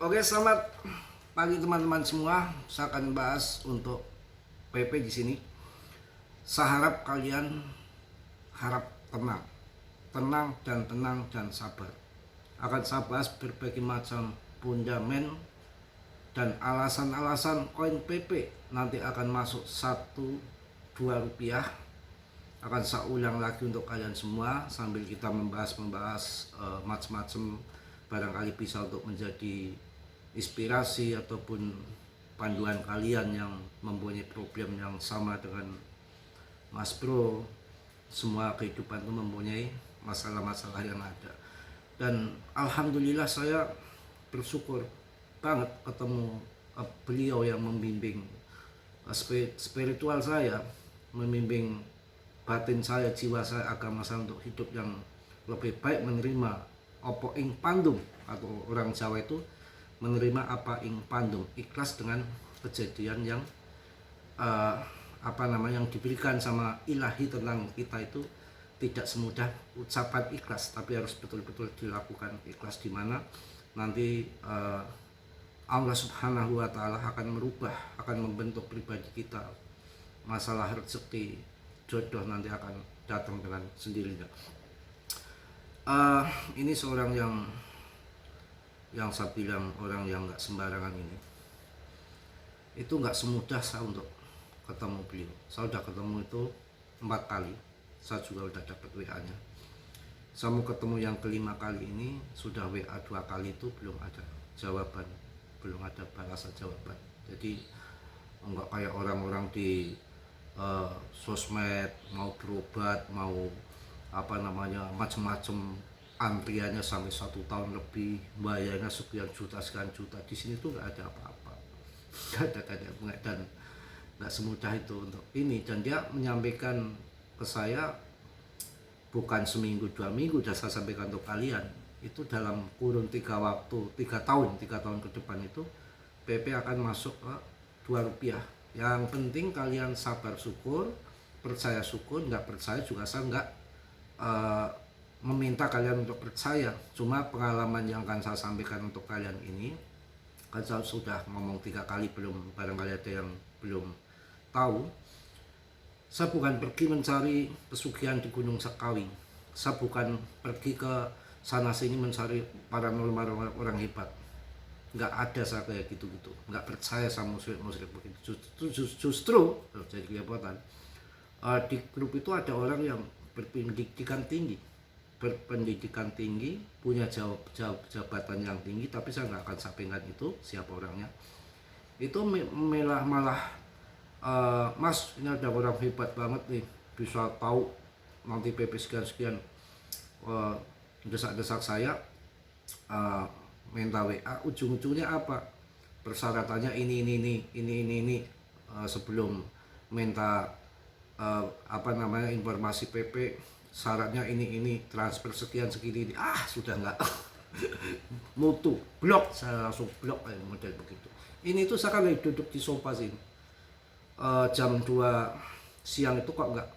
Oke, selamat pagi teman-teman semua. Saya akan bahas untuk PP di sini. Saya harap kalian harap tenang, tenang dan sabar. Akan saya bahas berbagai macam fundament dan alasan-alasan koin PP nanti akan masuk 1-2 rupiah. Akan saya ulang lagi untuk kalian semua sambil kita membahas macam-macam, barangkali bisa untuk menjadi inspirasi ataupun panduan kalian yang mempunyai problem yang sama dengan Mas Bro. Semua kehidupan itu mempunyai masalah-masalah yang ada, dan alhamdulillah saya bersyukur banget ketemu beliau yang membimbing spiritual saya, membimbing batin saya, jiwa saya, agama saya untuk hidup yang lebih baik, menerima opo ing pandum, atau orang Jawa itu menerima apa ing pandum, ikhlas dengan kejadian yang yang diberikan sama ilahi tentang kita itu tidak semudah ucapan ikhlas, tapi harus betul-betul dilakukan ikhlas, di mana nanti Allah Subhanahu wa Ta'ala akan merubah, akan membentuk pribadi kita. Masalah rezeki, jodoh nanti akan datang dengan sendirinya. Ini seorang yang saya bilang orang yang nggak sembarangan ini. Itu nggak semudah saya untuk ketemu beliau. Saya udah ketemu itu 4 kali. Saya juga udah dapat WA-nya. Saya mau ketemu yang kelima kali ini, sudah WA 2 kali itu belum ada jawaban, belum ada balasan jawaban. Jadi enggak kayak orang-orang di sosmed mau berobat, mau macam-macam, antriannya sampai 1 tahun lebih, bayarnya sekian juta. Di sini tuh nggak ada apa-apa, nggak ada, dan nggak semudah itu untuk ini. Dan dia menyampaikan ke saya bukan seminggu 2 minggu, dan saya sampaikan untuk kalian itu dalam kurun 3 tahun ke depan itu PP akan masuk ke 2 rupiah. Yang penting kalian sabar syukur, percaya syukur, nggak percaya juga saya nggak meminta kalian untuk percaya. Cuma pengalaman yang akan saya sampaikan untuk kalian ini, kan saya sudah ngomong 3 kali, barangkali ada yang belum tahu. Saya bukan pergi mencari pesugihan di Gunung Sekawi. Saya bukan pergi ke sana sini mencari paranormal orang hebat. Nggak ada saya kayak gitu-gitu. Nggak percaya sama musyrik begitu. Justru jadi kelihatan di grup itu ada orang yang berpendidikan tinggi, punya jabatan yang tinggi, tapi saya nggak akan sampaikan itu siapa orangnya. Itu malah Mas, ini ada orang hebat banget nih, bisa tahu nanti PP sekian desak-desak saya, minta WA. Ujung-ujungnya apa? Persyaratannya ini, sebelum minta informasi PP, syaratnya ini, transfer sekian segini. Sudah nggak mutu, blok, saya langsung blok model begitu. Ini tuh saya kan lagi duduk di sofa sini, jam 2 siang itu kok nggak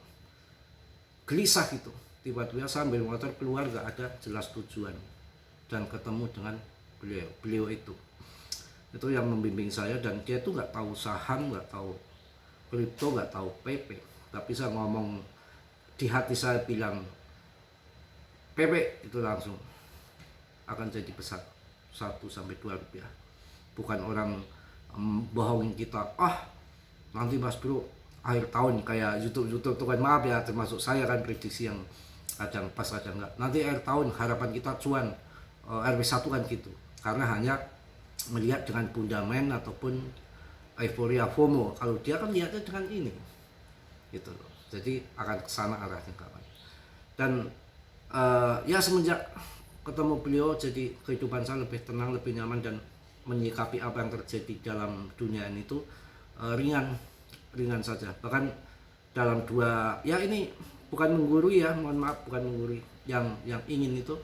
gelisah gitu, tiba-tiba sambil motor keluar, nggak ada jelas tujuan, dan ketemu dengan beliau itu yang membimbing saya. Dan dia tuh nggak tahu saham, nggak tahu kripto, nggak tahu PP, tapi saya ngomong di hati, saya bilang PP itu langsung akan jadi besar 1-2 rupiah. Bukan orang bohongin kita, nanti Mas Bro akhir tahun kayak YouTube tuh kan, maaf ya, termasuk saya kan prediksi yang kadang pas kadang enggak. Nanti akhir tahun harapan kita cuan RW1 kan gitu, karena hanya melihat dengan fundament ataupun euforia FOMO. Kalau dia kan lihatnya dengan ini gitu loh. Jadi akan kesana arahnya kawan. Dan ya semenjak ketemu beliau, jadi kehidupan saya lebih tenang, lebih nyaman, dan menyikapi apa yang terjadi dalam dunia ini tuh ringan saja. Bahkan dalam ini bukan menggurui ya, mohon maaf, bukan menggurui. Yang ingin itu,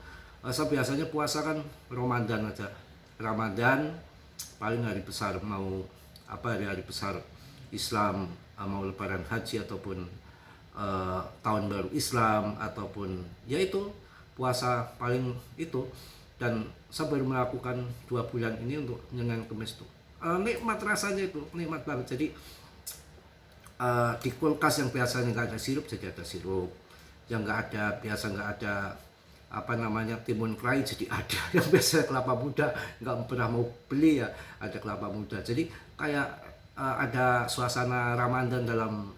saya biasanya puasa kan Ramadan aja. Ramadan paling hari besar, mau hari besar Islam, mau lebaran haji ataupun tahun baru Islam, ataupun yaitu puasa paling itu dan saya baru melakukan 2 bulan ini untuk nyengang kemis tuh. Nikmat rasanya itu, nikmat banget. Jadi di kulkas yang biasanya nggak ada sirup jadi ada sirup, yang nggak ada apa namanya timun kerai jadi ada, yang biasa kelapa muda nggak pernah mau beli ya ada kelapa muda. Jadi kayak ada suasana Ramadan dalam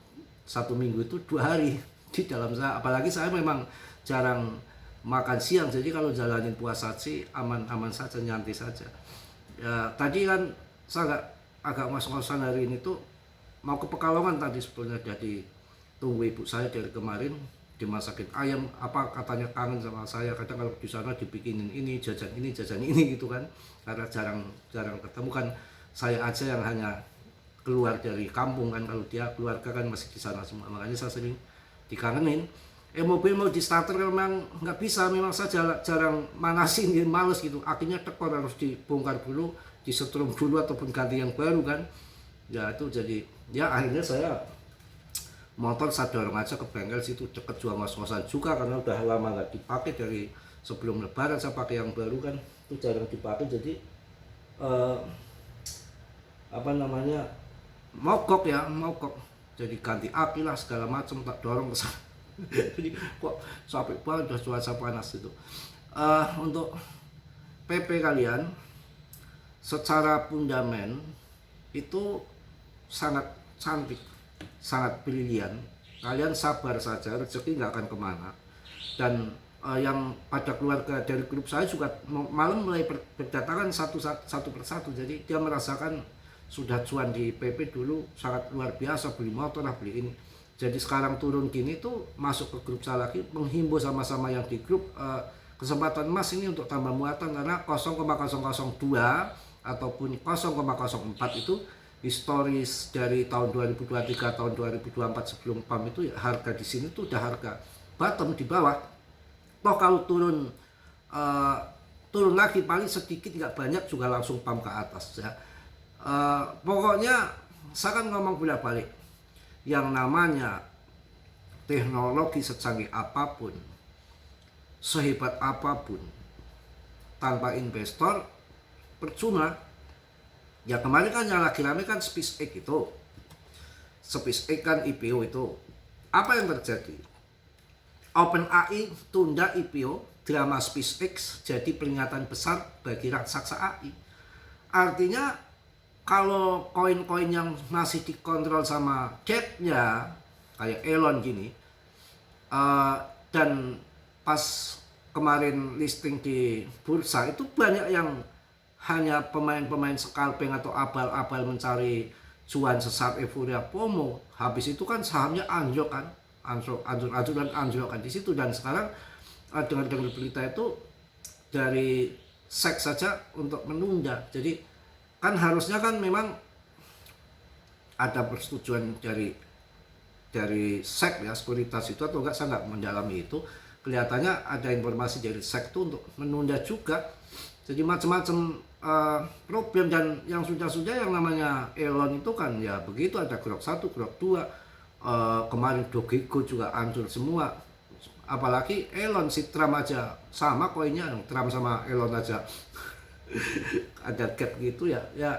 1 minggu itu 2 hari di dalam saya. Apalagi saya memang jarang makan siang, jadi kalau jalanin puasa sih aman-aman saja, nyantai saja. Ya, tadi kan saya agak ngos-ngosan hari ini tuh mau ke Pekalongan tadi sebetulnya, jadi tunggu ibu saya dari kemarin dimasakin ayam, apa katanya kangen sama saya. Kadang kalau di sana dibikinin ini jajan ini gitu kan, karena jarang ketemu kan. Saya aja yang hanya keluar dari kampung kan, kalau dia keluarga kan masih di sana semua, makanya saya sering dikangenin. Mobil mau di starter memang nggak bisa, memang saya jarang manasin, males gitu, akhirnya tekor harus dibongkar dulu, disetrum dulu ataupun ganti yang baru kan. Ya itu jadi ya akhirnya saya motor saya dorong aja ke bengkel situ deket juga ngos-ngosan juga, karena udah lama nggak dipakai, dari sebelum lebaran saya pakai yang baru kan, itu jarang dipakai. Jadi apa namanya mogok, jadi ganti aki lah segala macam, tak dorong ke sana. Jadi kok sampai banget udah cuaca panas itu. Untuk PP kalian secara fundamen itu sangat cantik, sangat brilian. Kalian sabar saja, rezeki nggak akan kemana. Dan yang pada keluarga dari grup saya juga malam mulai berdatangan satu persatu. Jadi dia merasakan sudah cuan di PP dulu sangat luar biasa, beli motor lah, beli ini. Jadi sekarang turun gini tuh masuk ke grup saya lagi, menghimbau sama-sama yang di grup, kesempatan emas ini untuk tambah muatan, karena 0,002 ataupun 0,04 itu historis dari tahun 2023 tahun 2024 sebelum PAM itu ya, harga di sini tuh udah harga bottom di bawah. Toh kalau turun lagi paling sedikit nggak banyak juga langsung PAM ke atas ya. Pokoknya saya kan ngomong bolak-balik, yang namanya teknologi secanggih apapun, sehebat apapun, tanpa investor percuma. Ya kemarin kan yang lagi rame kan SpaceX itu. SpaceX kan IPO itu. Apa yang terjadi? OpenAI tunda IPO, drama SpaceX jadi peringatan besar bagi raksasa AI. Artinya kalau koin-koin yang masih dikontrol sama Jeff-nya kayak Elon gini, dan pas kemarin listing di bursa itu banyak yang hanya pemain-pemain scalping atau abal-abal mencari cuan sesaat euforia FOMO. Habis itu kan sahamnya anjlok kan, anjlok kan di situ. Dan sekarang dengar berita itu dari SEC saja untuk menunda. Jadi kan harusnya kan memang ada persetujuan dari SEC ya, sekuritas itu, atau enggak saya nggak mendalami itu. Kelihatannya ada informasi dari SEC itu untuk menunda juga. Jadi macam-macam problem. Dan yang sudah yang namanya Elon itu kan ya begitu, ada Grok 1, Grok 2, kemarin Dogecoin juga hancur semua. Apalagi Elon, si Trump aja sama koinnya, Trump sama Elon aja ada gap gitu ya. Ya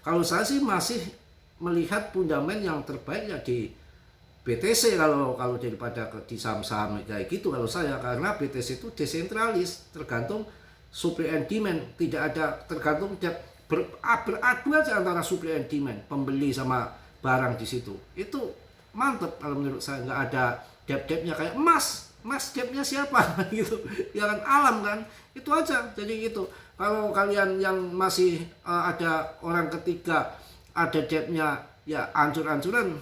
kalau saya sih masih melihat fundament yang terbaik ya di BTC kalau daripada di saham-saham kayak gitu kalau saya, karena BTC itu desentralis, tergantung supply and demand, tidak ada tergantung beradu aja antara supply and demand, pembeli sama barang di situ. Itu mantep kalau menurut saya, nggak ada debt-debtnya kayak emas debt-nya siapa gitu ya kan, alam kan, itu aja. Jadi gitu, kalau kalian yang masih ada orang ketiga ada debt-nya ya ancur-ancuran,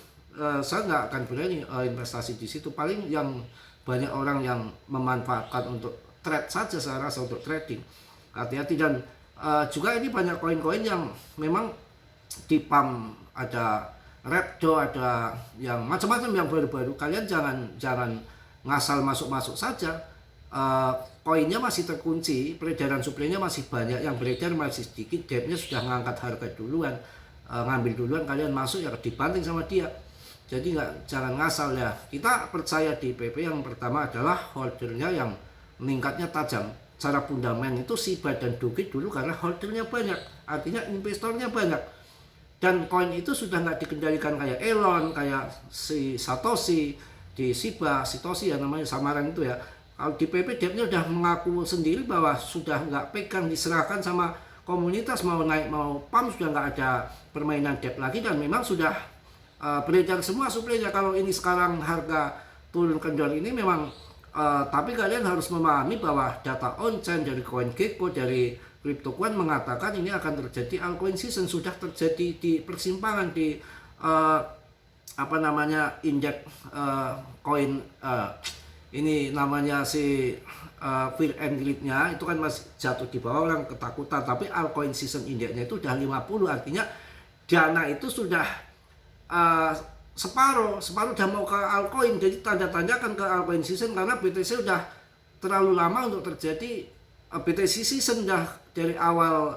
saya nggak akan berani investasi di situ. Paling yang banyak orang yang memanfaatkan untuk trade saja, saya rasa untuk trading. Hati-hati. Dan juga ini banyak koin-koin yang memang di PAM, ada Repdo, ada yang macam-macam yang baru-baru. Kalian jangan ngasal masuk saja. Koinnya masih terkunci, peredaran suplainya masih banyak, yang beredar masih sedikit, debtnya sudah ngangkat harga duluan, ngambil duluan, kalian masuk ya dibanting sama dia. Jadi jangan ngasal ya. Kita percaya di PP yang pertama adalah holdernya yang meningkatnya tajam. secara fundamental itu Shiba dan Doge dulu karena holdernya banyak, artinya investornya banyak. Dan koin itu sudah nggak dikendalikan kayak Elon, kayak si Satoshi di Shiba, Satoshi ya namanya samaran itu ya. Kalau di PP Depnya udah mengaku sendiri bahwa sudah nggak pegang, diserahkan sama komunitas, mau naik mau pump sudah nggak ada permainan debt lagi, dan memang sudah beredar semua suplainya. Kalau ini sekarang harga turun kendor ini memang tapi kalian harus memahami bahwa data on-chain dari CoinGecko, dari CryptoQuant mengatakan ini akan terjadi altcoin season, sudah terjadi di persimpangan di indeks koin ini namanya si Fear and Greed-nya itu kan masih jatuh di bawah, orang ketakutan, tapi altcoin season indeksnya itu udah 50, artinya dana itu sudah separuh udah mau ke altcoin. Jadi tanda-tanda kan ke altcoin season karena BTC udah terlalu lama untuk terjadi BTC season, dah dari awal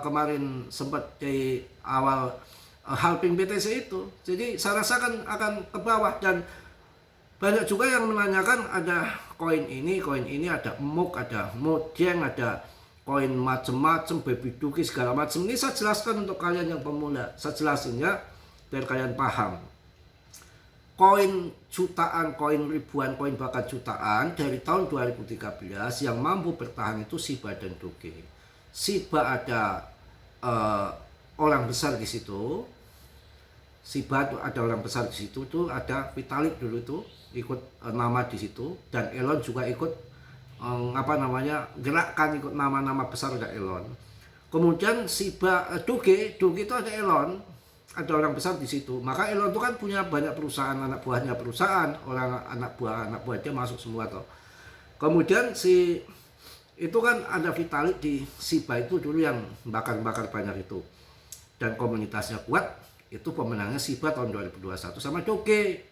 kemarin sempat dari awal halving BTC itu. Jadi saya rasa kan akan ke bawah, dan banyak juga yang menanyakan ada koin ini ada MOOC, ada Mojang, ada koin macem-macem, Baby Doge segala macam. Ini saya jelaskan untuk kalian yang pemula, saya jelasin ya biar kalian paham. Koin jutaan, koin ribuan, koin bahkan jutaan dari tahun 2013 yang mampu bertahan itu Shiba dan Doge. Shiba ada orang besar di situ. Shiba itu ada orang besar di situ, tuh ada Vitalik dulu tuh ikut nama di situ, dan Elon juga ikut gerakan ikut nama-nama besar ada Elon. Kemudian Shiba Doge itu ada Elon, ada orang besar di situ. Maka Elon itu kan punya banyak perusahaan, anak buahnya perusahaan, orang anak buahnya masuk semua toh. Kemudian itu kan ada Vitalik di Shiba itu dulu yang bakar-bakar banyak itu, dan komunitasnya kuat. Itu pemenangnya Shiba tahun 2021 sama Doge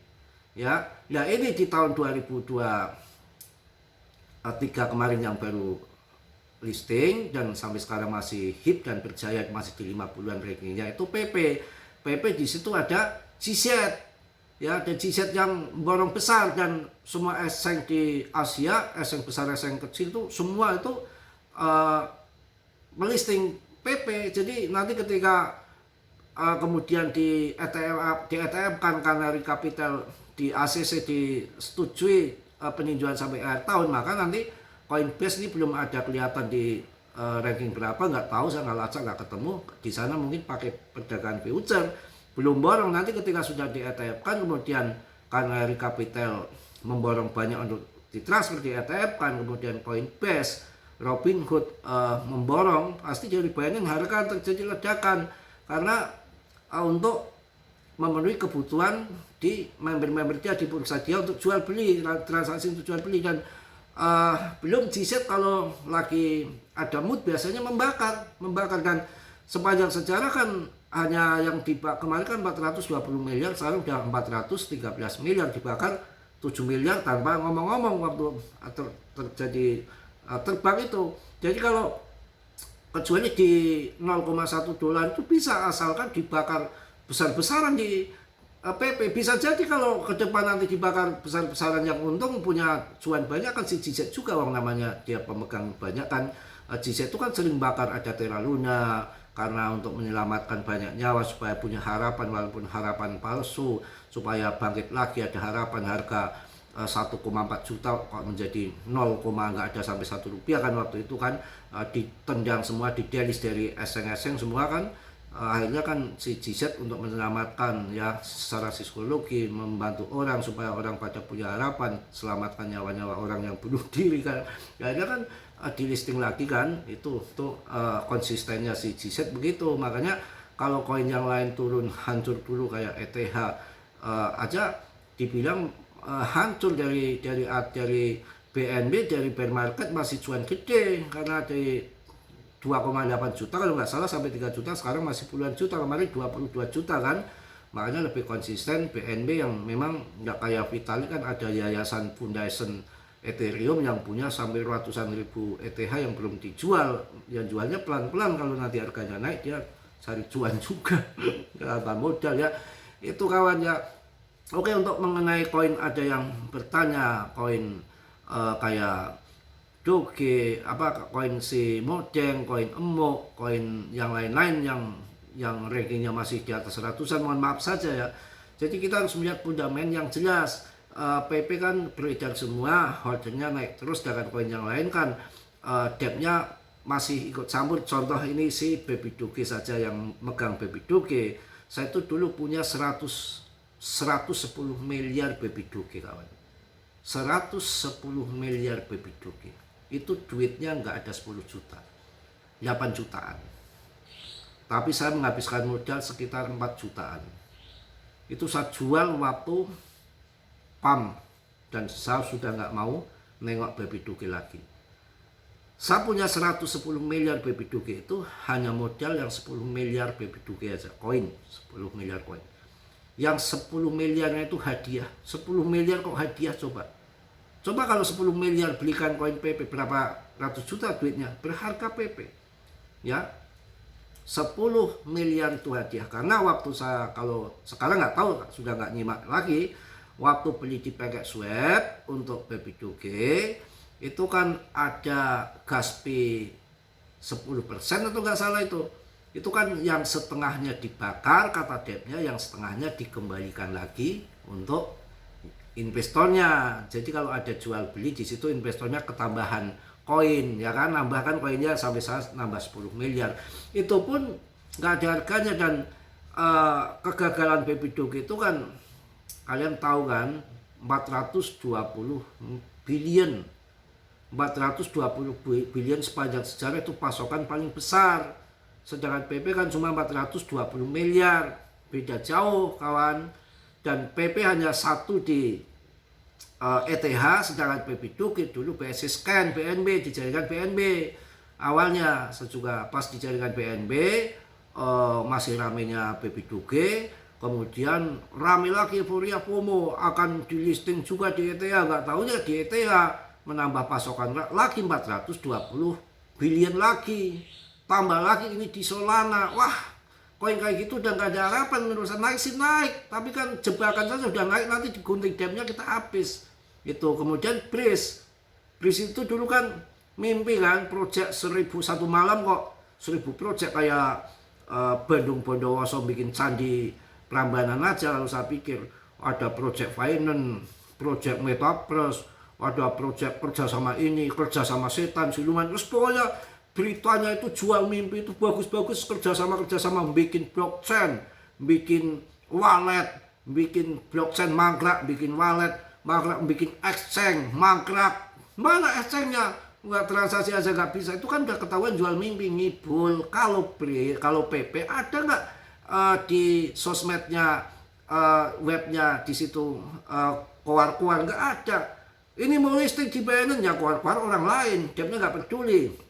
ya. Nah ini di tahun 2023 kemarin yang baru listing dan sampai sekarang masih hit dan berjaya, masih di 50-an rankingnya itu PP di situ ada GZ ya, ada GZ yang borong besar, dan semua exchange di Asia, exchange besar exchange kecil itu semua itu melisting PP. Jadi nanti ketika kemudian di ETF kan karena capital di ACC disetujui peninjauan sampai akhir tahun, maka nanti Coinbase ini belum ada kelihatan di ranking berapa, nggak tahu, saya nggak lacak, nggak ketemu di sana, mungkin pakai perdagangan future belum borong. Nanti ketika sudah di ETF kan kemudian karena capital memborong banyak untuk ditransfer di ETF kan, kemudian Coinbase, Robinhood memborong, pasti jadi bayangin harga terjadi ledakan karena untuk memenuhi kebutuhan di member-member dia di bursa dia untuk jual beli, transaksi untuk jual beli. Dan belum GZ kalau lagi ada mood biasanya membakar, dan sepanjang sejarah kan hanya yang kemarin kan 420 miliar, sekarang udah 413 miliar, dibakar 7 miliar tanpa ngomong-ngomong waktu terjadi terbang itu. Jadi kalau kecuali di 0,1 dolar itu bisa, asalkan dibakar besar-besaran di PP. Bisa jadi kalau ke depan nanti dibakar besar-besaran yang untung punya cuan banyak kan si GZ juga, orang namanya dia pemegang banyak kan. GZ itu kan sering bakar, ada Terra Luna karena untuk menyelamatkan banyak nyawa supaya punya harapan walaupun harapan palsu, supaya bangkit lagi, ada harapan harga 1,4 juta kok menjadi 0, nggak ada sampai 1 rupiah kan waktu itu kan, ditendang semua, didelis dari eseng-eseng semua kan. Akhirnya kan si GZ untuk menyelamatkan ya secara psikologi, membantu orang supaya orang pada punya harapan, selamatkan nyawa-nyawa orang yang bunuh diri kan. Akhirnya kan di listing lagi kan, itu konsistennya si GZ begitu. Makanya kalau koin yang lain turun hancur dulu kayak ETH aja dibilang hancur dari BNB, dari bear market masih cuan gede karena dari 2,8 juta kalau nggak salah sampai 3 juta, sekarang masih puluhan juta, kemarin 22 juta kan. Makanya lebih konsisten BNB yang memang nggak kayak Vitalik kan, ada yayasan foundation Ethereum yang punya sampai ratusan ribu ETH yang belum dijual, yang jualnya pelan-pelan, kalau nanti harganya naik dia cari cuan juga tanpa modal ya. Itu kawan ya. Oke, untuk mengenai koin ada yang bertanya koin kayak Doge, apa koin si Modeng, koin Emo, koin yang lain-lain yang rankingnya masih di atas ratusan, mohon maaf saja ya. Jadi kita harus melihat fundament yang jelas. PP kan beredar semua, holdernya naik terus, dengan koin yang lain kan depnya masih ikut campur. Contoh ini si Baby Doge saja, yang megang Baby Doge. Saya itu dulu punya 110 miliar Baby Doge kawan. 110 miliar Baby Doge. Itu duitnya nggak ada 10 juta, 8 jutaan. Tapi saya menghabiskan modal sekitar 4 jutaan. Itu saya jual waktu PAM, dan saya sudah nggak mau nengok Baby Doge lagi. Saya punya 110 miliar Baby Doge, itu hanya modal yang 10 miliar Baby Doge aja, koin, 10 miliar koin. Yang 10 miliarnya itu hadiah. 10 miliar kok hadiah, coba. Coba kalau 10 miliar belikan koin PP, berapa ratus juta duitnya, berharga PP. Ya, 10 miliar itu hadiah. Karena waktu saya, kalau sekarang nggak tahu, sudah nggak nyimak lagi, waktu beli di paket swab untuk Baby Doge, itu kan ada gas P 10% atau nggak salah itu. Itu kan yang setengahnya dibakar kata depnya, yang setengahnya dikembalikan lagi untuk investornya. Jadi kalau ada jual beli di situ, investornya ketambahan koin, ya kan, nambahkan koinnya sampai saya nambah 10 miliar. Itu pun nggak ada harganya. Dan kegagalan Baby Doge itu kan kalian tahu kan, 420 billion 420 billion sepanjang sejarah, itu pasokan paling besar. Sedangkan PP kan cuma 420 miliar, beda jauh kawan. Dan PP hanya satu di ETH, sedangkan Baby Doge dulu BSC Scan, BNB, dijaringan BNB. Awalnya saya juga pas dijaringan BNB, masih ramenya Baby Doge. Kemudian rame lagi euforia FOMO, akan di listing juga di ETH. Nggak tahunya di ETH menambah pasokan lagi 420 billion lagi. Tambah lagi ini di Solana. Wah, koin kayak gitu udah nggak ada harapan. Menurut saya naik sih naik, tapi kan jebakan saja sudah naik, nanti digunting damnya kita habis. Itu kemudian Breeze itu dulu kan mimpi kan, project 1001 malam kok, 1000 project kayak Bandung Bondowoso bikin candi Prambanan aja. Lalu saya pikir ada project finance, project metaverse, ada project kerja sama ini, kerja sama setan, siluman, terus pokoknya beritanya itu jual mimpi, itu bagus-bagus, kerjasama bikin blockchain, bikin wallet, bikin blockchain mangkrak, bikin wallet mangkrak, bikin exchange mangkrak. Mana exchange-nya? Nggak, transaksi aja nggak bisa. Itu kan udah ketahuan jual mimpi, ngibul. Kalau PP ada nggak di sosmednya, webnya di situ, keluar nggak ada. Ini mau listing di BNN ya keluar orang lain, dia nggak peduli.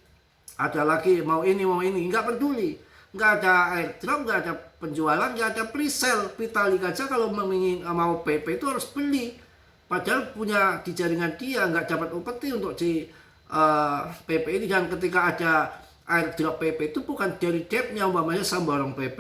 Ada lagi mau ini nggak peduli, nggak ada airdrop, nggak ada penjualan, nggak ada pre-sale. Vitalik aja kalau mau PP itu harus beli, padahal punya di jaringan dia, nggak dapat upeti untuk di PP ini. Dan ketika ada airdrop PP itu bukan dari depnya, umpamanya saya borong PP,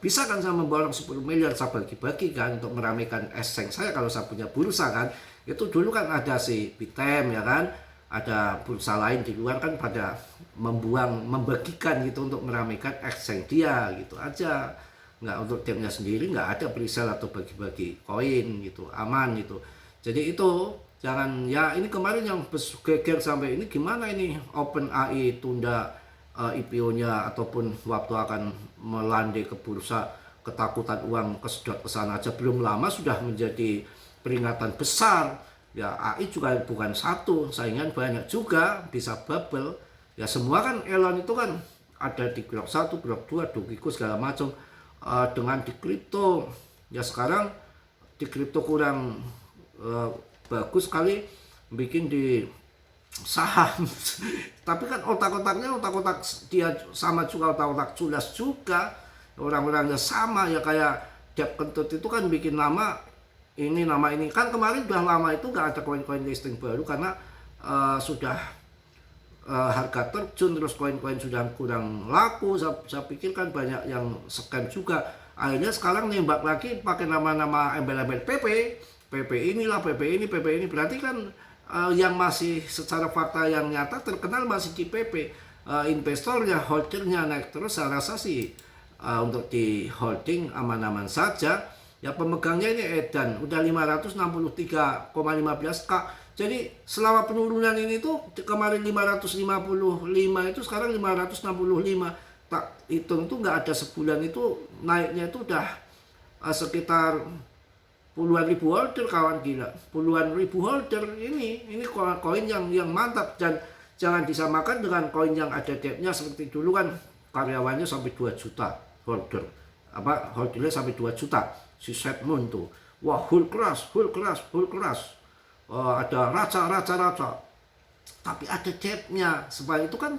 bisa kan saya memborong 10 miliar, saya bagi-bagi kan untuk meramaikan exchange saya kalau saya punya bursa kan. Itu dulu kan ada si Bitem ya kan, ada bursa lain di luar kan pada membagikan gitu untuk meramaikan exchange dia gitu aja. Nggak untuk timnya sendiri, nggak ada pre-sale atau bagi-bagi koin gitu, aman gitu. Jadi itu jangan ya, ini kemarin yang geger sampai ini gimana ini OpenAI tunda IPO-nya ataupun waktu akan melandai ke bursa, ketakutan uang kesedot ke sana aja belum lama sudah menjadi peringatan besar. Ya AI juga bukan satu, saingan banyak juga, bisa bubble. Ya semua kan Elon itu kan ada di blok 1, blok 2, Dogecoin segala macam. Dengan di kripto, ya sekarang di kripto kurang bagus kali bikin di saham. Tapi kan otak-otaknya otak-otak dia sama juga, otak-otak culas juga. Orang-orangnya sama ya, kayak Depp Kentut itu kan bikin nama ini kan kemarin udah lama itu nggak ada koin-koin listing baru karena sudah harga terjun, terus koin-koin sudah kurang laku. Saya pikir kan banyak yang scam juga. Akhirnya sekarang nembak lagi pakai nama-nama embel-embel PP inilah, PP ini, berarti kan yang masih secara fakta yang nyata terkenal masih CPP. Investornya, holdernya naik terus, saya rasa sih untuk di holding aman-aman saja. Ya pemegangnya ini Edan udah 563,15 K. Jadi selama penurunan ini tuh kemarin 555 itu sekarang 565. Tak hitung tuh nggak ada sebulan itu naiknya itu udah sekitar puluhan ribu holder, kawan, gila. Puluhan ribu holder ini koin yang mantap, dan jangan disamakan dengan koin yang ada debtnya seperti dulu kan karyawannya sampai 2 juta holder. Holdernya sampai 2 juta. Si Sedmund tuh. Wah, full keras. Ada raca. Tapi ada debtnya. Sebab itu kan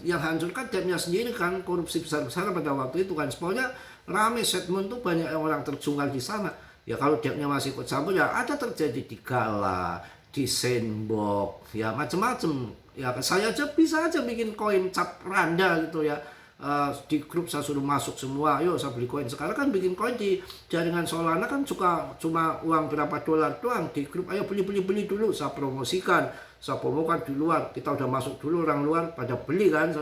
yang hancurkan debtnya sendiri kan, korupsi besar-besaran pada waktu itu kan. Sebenarnya rame Sedmund tuh, banyak orang terjungkal di sana. Ya kalau debtnya masih ikut campur, ya ada terjadi di Gala, di Sandbox, ya macam-macam. Ya saya aja bisa aja bikin koin cap randa gitu ya. Di grup saya suruh masuk semua, yuk saya beli koin. Sekarang kan bikin koin di jaringan Solana kan cuma uang berapa dolar doang. Di grup ayo beli dulu, saya promosikan, saya promokan di luar. Kita udah masuk dulu, orang luar pada beli kan,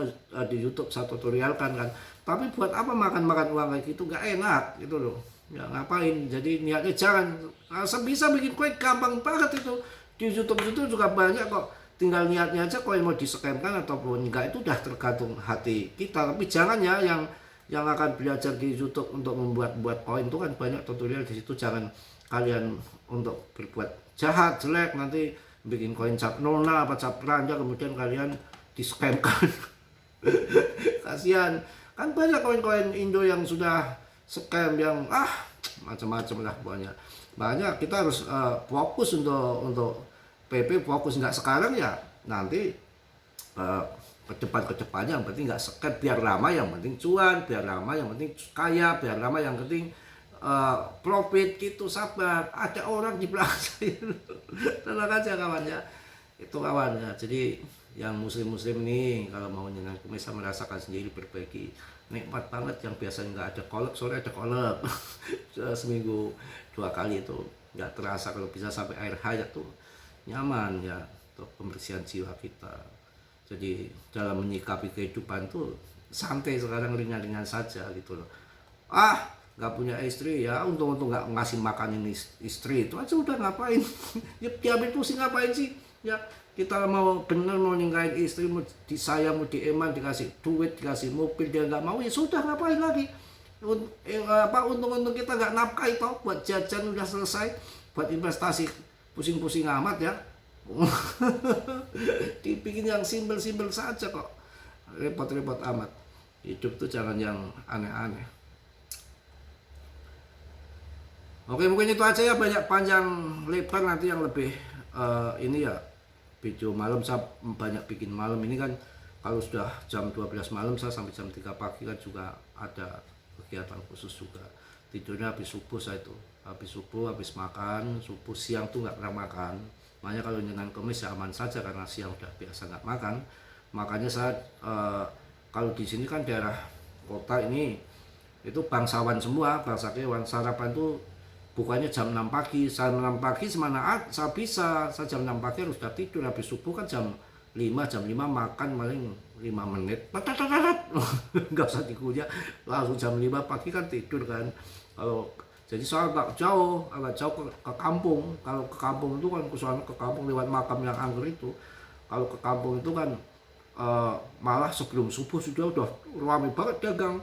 di YouTube saya tutorialkan kan. Tapi buat apa makan uang kayak gitu, gak enak gitu loh. Ya ngapain, jadi niatnya jangan. Bisa bikin koin gampang banget itu. Di YouTube itu juga banyak kok. Tinggal niatnya aja koin mau di-scamkan ataupun enggak, itu udah tergantung hati kita. Tapi jangan ya yang akan belajar di YouTube untuk membuat koin itu kan banyak tutorial di situ. Jangan kalian untuk berbuat jahat, jelek, nanti bikin koin cap nona apa cap randa kemudian kalian di-scamkan. Kasihan. Kan banyak koin-koin Indo yang sudah scam, yang macam-macam lah pokoknya. Banyak, kita harus fokus untuk PP, fokus nggak sekarang ya nanti ke depannya yang penting nggak scam, biar lama yang penting cuan, biar lama yang penting kaya, biar lama yang penting profit gitu. Sabar, ada orang di belakang saya. Tenang aja kawan ya, itu kawan ya. Jadi yang muslim nih kalau mau nyenang bisa merasakan sendiri, berbagi, nikmat banget. Yang biasanya nggak ada kolek, sore ada kolek. Seminggu 2 kali itu nggak terasa, kalau bisa sampai air hayat tuh nyaman ya, untuk pembersihan jiwa kita. Jadi dalam menyikapi kehidupan tuh santai sekarang, ringan-ringan saja gitu loh. Nggak punya istri ya, untung-untung nggak ngasih makanin istri, itu aja udah ngapain. Ya diambil pusing ngapain sih ya. Kita mau bener mau ninggalin istri, mau disayang, mau dieman, dikasih duit, dikasih mobil, dia nggak mau, ya sudah ngapain lagi. Untung-untung kita nggak nafkah itu, buat jajan udah selesai, buat investasi pusing-pusing amat ya. Dibikin yang simpel-simpel saja kok, repot-repot amat. Hidup tuh jangan yang aneh-aneh. Oke, mungkin itu aja ya, banyak panjang lebar nanti yang lebih ini ya, video malam saya banyak bikin malam ini kan. Kalau sudah jam 12 malam saya sampai jam 3 pagi kan juga ada kegiatan khusus juga. Tidurnya habis subuh, saya itu habis subuh, habis makan subuh. Siang tuh nggak pernah makan, makanya kalau nyenang Kemis ya aman saja, karena siang udah biasa nggak makan. Makanya saya kalau di sini kan daerah kota ini itu bangsawan semua, bangsa kewan. Sarapan tuh bukannya jam 6 pagi, jam 6 pagi semana saya bisa, saya jam 6 pagi harus sudah tidur. Habis subuh kan jam 5 makan paling 5 menit, nggak usah dikunyah, langsung jam 5 pagi kan tidur kan. Kalau jadi soal agak jauh ke kampung. Kalau ke kampung itu kan ke kampung lewat makam yang angker itu. Kalau ke kampung itu kan malah sebelum subuh udah ramai banget dagang,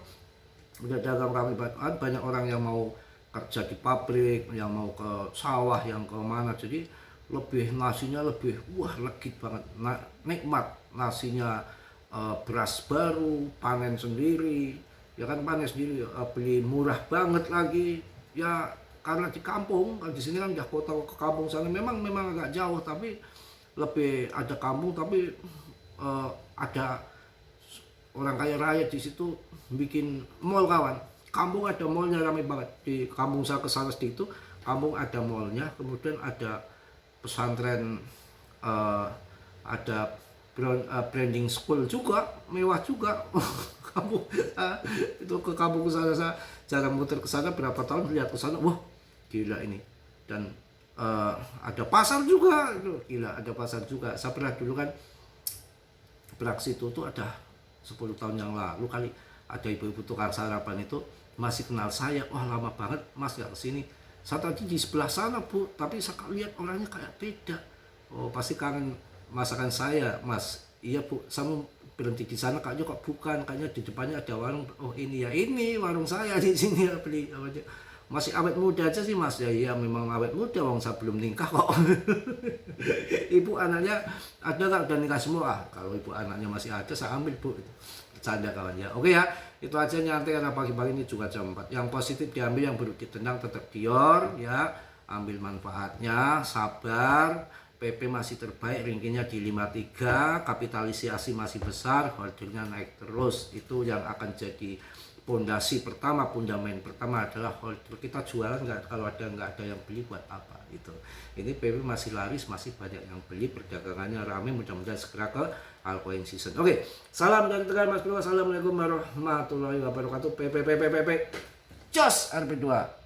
udah dagang ramai banget. Banyak orang yang mau kerja di pabrik, yang mau ke sawah, yang ke mana. Jadi lebih nasinya lebih legit banget, nikmat nasinya. Beras baru, panen sendiri, ya kan, panen sendiri, beli murah banget lagi. Ya karena di kampung, kan di sini kan udah kota, ke kampung sana memang agak jauh, tapi lebih ada kampung, tapi ada orang kaya raya di situ bikin mall, kawan. Kampung ada mallnya, ramai banget. Di kampung saya kesana sedikit, kampung ada mallnya, kemudian ada pesantren, ada branding school juga, mewah juga. Kampung itu ke kampung kesana, saya jarang muter kesana, berapa tahun lihat kesana, wah gila ini. Dan ada pasar juga, gila, ada pasar juga. Saya pernah dulu kan beraksi itu tuh ada 10 tahun yang lalu kali, ada ibu-ibu tukang sarapan itu masih kenal saya. Wah, lama banget Mas gak kesini. Saya tadi di sebelah sana Bu, tapi saya lihat orangnya kayak beda. Oh, pasti kangen masakan saya Mas. Iya Bu, saya mau berhenti di sana, kayaknya kok bukan, kayaknya di depannya ada warung. Oh ini ya, ini warung saya di sini ya, beli apa aja. Masih awet muda aja sih Mas. Ya iya memang awet muda, wong saya belum nikah kok. Ibu anaknya ada nggak, udah nikah semua? Ah, kalau ibu anaknya masih ada saya ambil Bu. Bercanda kawan ya. Oke ya, itu aja nyantai karena pagi-pagi ini juga jam 4. Yang positif diambil, yang buruk ditendang, tetap dior ya. Ambil manfaatnya, sabar. PP masih terbaik, rankingnya di 53, kapitalisasi masih besar, holdernya naik terus. Itu yang akan jadi pondasi pertama, fundament pertama adalah holder. Kita jualan nggak, kalau nggak ada yang beli buat apa itu. Ini PP masih laris, masih banyak yang beli, perdagangannya ramai, mudah-mudahan segera ke altcoin season. Oke, salam dan tegar Mas Bro. Assalamualaikum warahmatullahi wabarakatuh. PP, jos RP2.